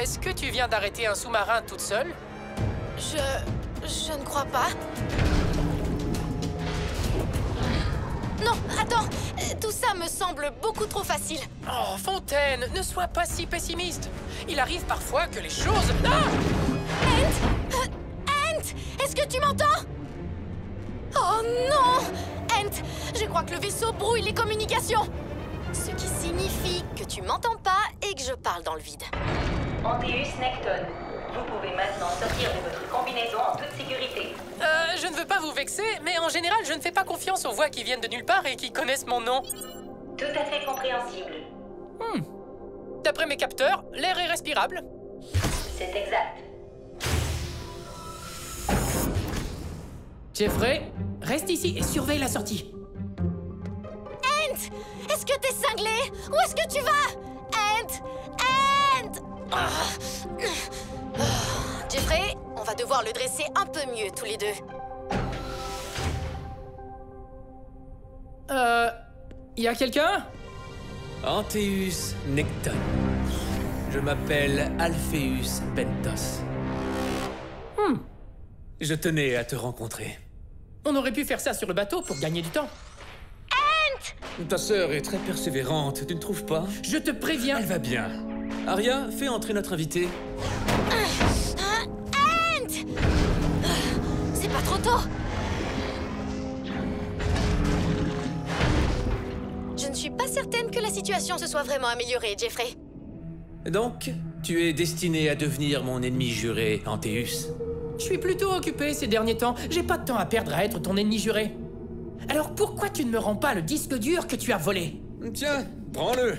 est-ce que tu viens d'arrêter un sous-marin toute seule? Je ne crois pas. Non, attends. Tout ça me semble beaucoup trop facile. Oh, Fontaine, ne sois pas si pessimiste. Il arrive parfois que les choses... Ah! Ent, est-ce que tu m'entends? Oh non! Ent, je crois que le vaisseau brouille les communications. Ce qui signifie que tu m'entends pas et que je parle dans le vide. Antéus Necton, vous pouvez maintenant sortir de votre combinaison en toute sécurité. Je ne veux pas vous vexer, mais en général, je ne fais pas confiance aux voix qui viennent de nulle part et qui connaissent mon nom. Tout à fait compréhensible. D'après mes capteurs, l'air est respirable. C'est exact. Jeffrey, reste ici et surveille la sortie. Ent, est-ce que t'es cinglé? Où est-ce que tu vas? Ent! Jeffrey, on va devoir le dresser un peu mieux tous les deux. Y a quelqu'un? Antéus Necton. Je m'appelle Alpheus Pentos. Je tenais à te rencontrer. On aurait pu faire ça sur le bateau pour gagner du temps. Ta sœur est très persévérante, tu ne trouves pas? Je te préviens. Elle va bien. Aria, fais entrer notre invité. Ent! C'est pas trop tôt. Je ne suis pas certaine que la situation se soit vraiment améliorée, Jeffrey. Donc, tu es destiné à devenir mon ennemi juré, Antéus. Je suis plutôt occupé ces derniers temps. J'ai pas de temps à perdre à être ton ennemi juré. Alors pourquoi tu ne me rends pas le disque dur que tu as volé? Tiens, prends-le.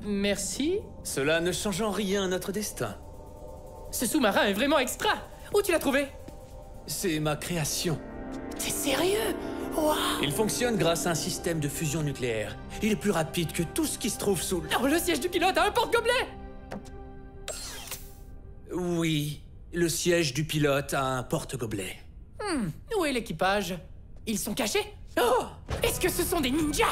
Merci. Cela ne change en rien notre destin. Ce sous-marin est vraiment extra. Où tu l'as trouvé? C'est ma création. T'es sérieux? Waouh! Il fonctionne grâce à un système de fusion nucléaire. Il est plus rapide que tout ce qui se trouve sous le... Oh, le siège du pilote a un porte-gobelet! Oui, le siège du pilote a un porte-gobelet. Où est l'équipage? Ils sont cachés? Oh! Est-ce que ce sont des ninjas?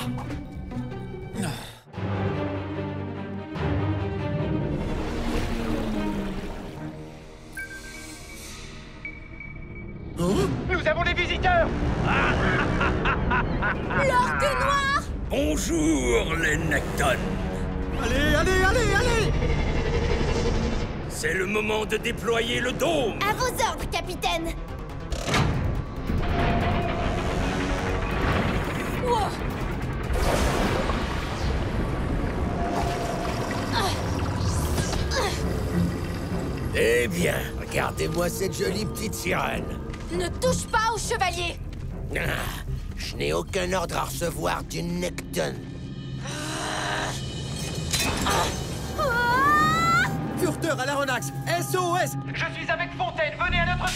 Nous avons des visiteurs! L'orque noir! Bonjour, les Necton. Allez! C'est le moment de déployer le dôme. À vos ordres, capitaine! Wow. Eh bien, regardez-moi cette jolie petite sirène. Ne touche pas au chevalier! Je n'ai aucun ordre à recevoir du Necton. Furteur à l'aéronax! SOS! Je suis avec Fontaine, venez à notre...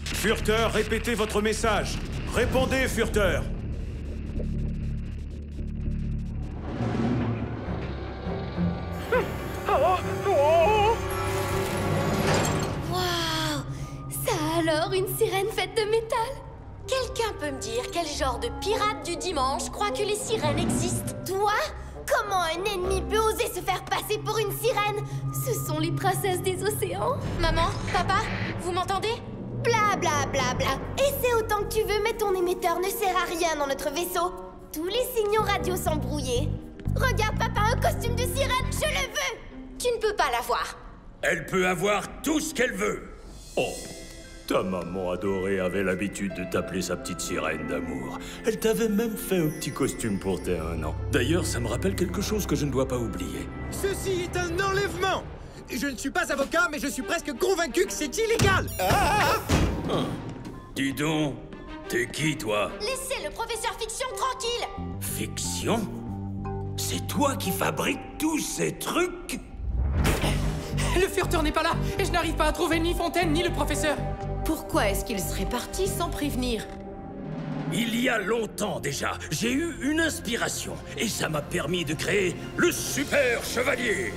Furteur, répétez votre message. Répondez, Furteur. Waouh! Ça alors, une sirène faite de métal? Quelqu'un peut me dire quel genre de pirate du dimanche croit que les sirènes existent? Toi? Comment un ennemi peut oser se faire passer pour une sirène? Ce sont les princesses des océans. Maman, papa, vous m'entendez? Bla bla bla bla. Essaie autant que tu veux, mais ton émetteur ne sert à rien dans notre vaisseau. Tous les signaux radio sont brouillés. Regarde, papa, un costume de sirène, je le veux! Tu ne peux pas l'avoir. Elle peut avoir tout ce qu'elle veut. Oh, ta maman adorée avait l'habitude de t'appeler sa petite sirène d'amour. Elle t'avait même fait un petit costume pour tes 1 an. D'ailleurs, ça me rappelle quelque chose que je ne dois pas oublier. Ceci est un enlèvement! Je ne suis pas avocat, mais je suis presque convaincu que c'est illégal! Dis donc, t'es qui, toi? Laissez le professeur Fiction tranquille! Fiction? C'est toi qui fabriques tous ces trucs? Le furteur n'est pas là et je n'arrive pas à trouver ni Fontaine ni le professeur. Pourquoi est-ce qu'il serait parti sans prévenir? Il y a longtemps déjà, j'ai eu une inspiration. Et ça m'a permis de créer le super chevalier.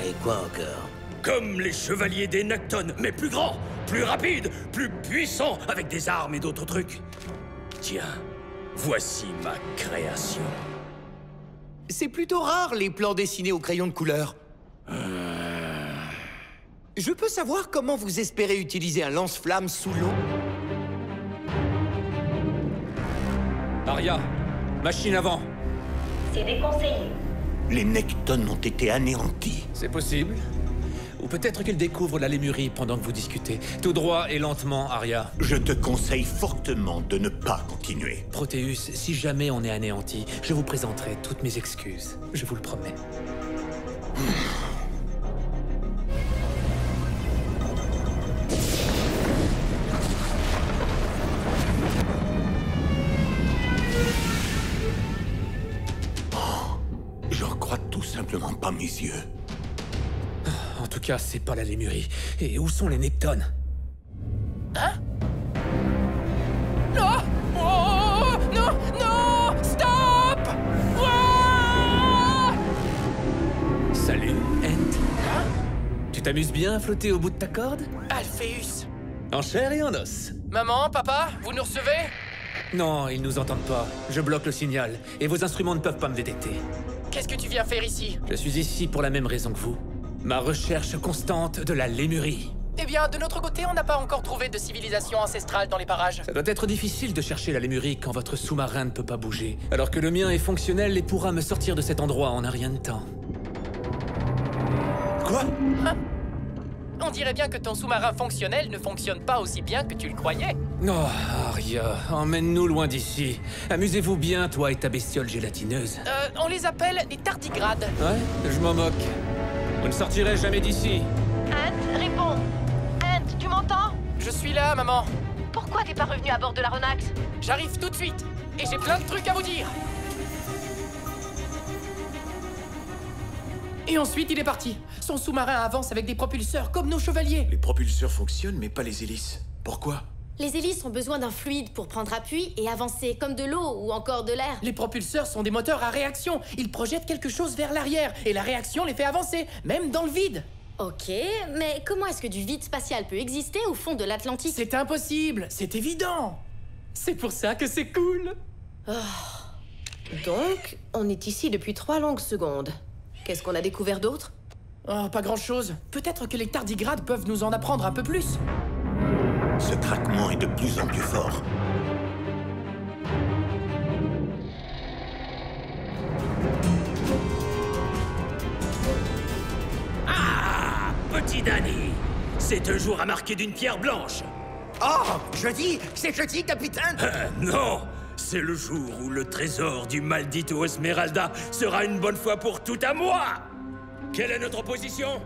Et quoi encore? Comme les chevaliers des Necton, mais plus grands, plus rapides, plus puissants, avec des armes et d'autres trucs. Tiens, voici ma création. C'est plutôt rare, les plans dessinés au crayon de couleur. Je peux savoir comment vous espérez utiliser un lance-flamme sous l'eau? Aria, machine avant. C'est déconseillé. Les Necton ont été anéantis. C'est possible. Ou peut-être qu'ils découvrent la lémurie pendant que vous discutez. Tout droit et lentement, Aria. Je te conseille fortement de ne pas continuer. Proteus, si jamais on est anéanti, je vous présenterai toutes mes excuses. Je vous le promets. J'en crois tout simplement pas mes yeux. En tout cas, c'est pas la lémurie. Et où sont les Necton? Hein? Non! Oh! Non! Non! Stop! Ouah! Salut, Ent. Tu t'amuses bien à flotter au bout de ta corde? Alpheus! En chair et en os. Maman, papa, vous nous recevez? Non, ils nous entendent pas. Je bloque le signal. Et vos instruments ne peuvent pas me détecter. Qu'est-ce que tu viens faire ici? Je suis ici pour la même raison que vous. Ma recherche constante de la lémurie. Eh bien, de notre côté, on n'a pas encore trouvé de civilisation ancestrale dans les parages. Ça doit être difficile de chercher la lémurie quand votre sous-marin ne peut pas bouger. Alors que le mien est fonctionnel et pourra me sortir de cet endroit en un rien de temps. Quoi? Hein? On dirait bien que ton sous-marin fonctionnel ne fonctionne pas aussi bien que tu le croyais. Oh, Aria, emmène-nous loin d'ici. Amusez-vous bien, toi et ta bestiole gélatineuse. On les appelle des tardigrades. Ouais, je m'en moque. Vous ne sortirez jamais d'ici. Ant, réponds. Ant, tu m'entends? Je suis là, maman. Pourquoi t'es pas revenu à bord de la Renax? J'arrive tout de suite. Et j'ai plein de trucs à vous dire. Et ensuite, il est parti. Son sous-marin avance avec des propulseurs comme nos chevaliers. Les propulseurs fonctionnent, mais pas les hélices. Pourquoi? Les hélices ont besoin d'un fluide pour prendre appui et avancer, comme de l'eau ou encore de l'air. Les propulseurs sont des moteurs à réaction. Ils projettent quelque chose vers l'arrière et la réaction les fait avancer, même dans le vide. Ok, mais comment est-ce que du vide spatial peut exister au fond de l'Atlantique? C'est impossible, c'est évident. C'est pour ça que c'est cool. Donc, on est ici depuis 3 longues secondes. Qu'est-ce qu'on a découvert d'autre? Oh, pas grand-chose. Peut-être que les tardigrades peuvent nous en apprendre un peu plus. Ce craquement est de plus en plus fort. Ah, petit Danny, c'est un jour à marquer d'une pierre blanche. Oh, jeudi? C'est jeudi, capitaine? Non, c'est le jour où le trésor du Maldito Esmeralda sera une bonne fois pour tout à moi. Quelle est notre position?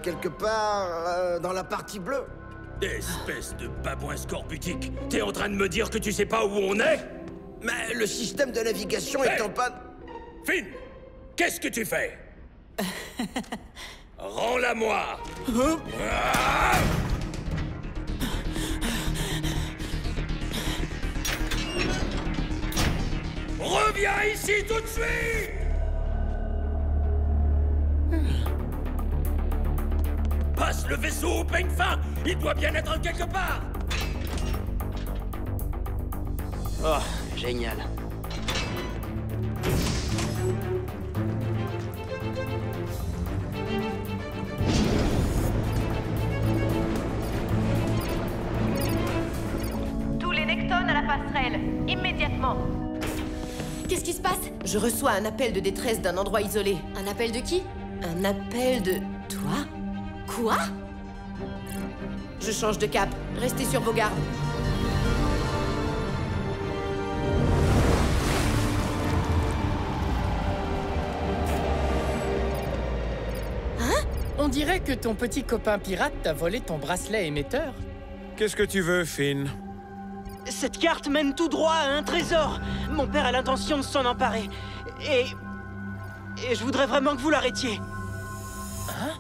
Quelque part dans la partie bleue. Espèce de babouin scorbutique. T'es en train de me dire que tu sais pas où on est? Mais le système de navigation est en panne. Finn, qu'est-ce que tu fais? Rends-la-moi. Ah! Reviens ici tout de suite! Passe le vaisseau au peigne fin! Il doit bien être quelque part! Oh, génial. Tous les Necton à la passerelle, immédiatement. Qu'est-ce qui se passe? Je reçois un appel de détresse d'un endroit isolé. Un appel de qui? Un appel de... toi? Quoi? Je change de cap. Restez sur vos gardes. On dirait que ton petit copain pirate t'a volé ton bracelet émetteur. Qu'est-ce que tu veux, Finn? Cette carte mène tout droit à un trésor. Mon père a l'intention de s'en emparer. Et je voudrais vraiment que vous l'arrêtiez. Hein?